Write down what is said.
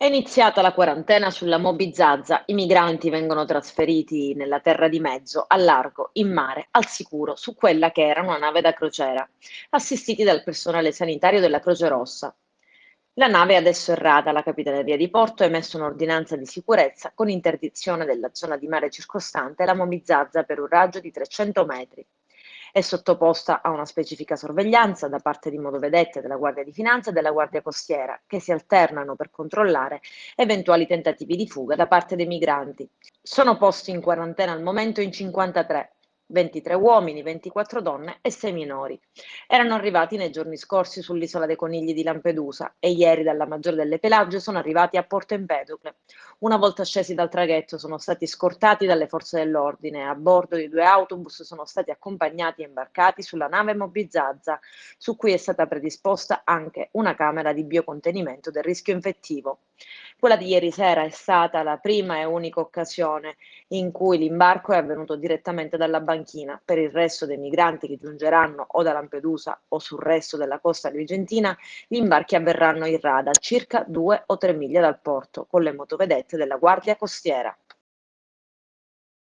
È iniziata la quarantena sulla Moby Zazza. I migranti vengono trasferiti nella terra di mezzo, al largo, in mare, al sicuro, su quella che era una nave da crociera, assistiti dal personale sanitario della Croce Rossa. La nave è adesso errata, la Capitaneria di Porto ha emesso un'ordinanza di sicurezza con interdizione della zona di mare circostante la Moby Zazza per un raggio di 300 metri. È sottoposta a una specifica sorveglianza da parte di motovedette della Guardia di Finanza e della Guardia Costiera, che si alternano per controllare eventuali tentativi di fuga da parte dei migranti. Sono posti in quarantena al momento in 53, 23 uomini, 24 donne e 6 minori. Erano arrivati nei giorni scorsi sull'isola dei Conigli di Lampedusa e ieri dalla Maggiore delle Pelagie sono arrivati a Porto Empedocle. Una volta scesi dal traghetto sono stati scortati dalle forze dell'ordine e a bordo di 2 autobus sono stati accompagnati e imbarcati sulla nave Moby Zazza, su cui è stata predisposta anche una camera di biocontenimento del rischio infettivo. Quella di ieri sera è stata la prima e unica occasione in cui l'imbarco è avvenuto direttamente dalla banchina. Per il resto dei migranti che giungeranno o da Lampedusa o sul resto della costa argentina, gli imbarchi avverranno in rada, circa 2 o 3 miglia dal porto, con le motovedette della Guardia Costiera.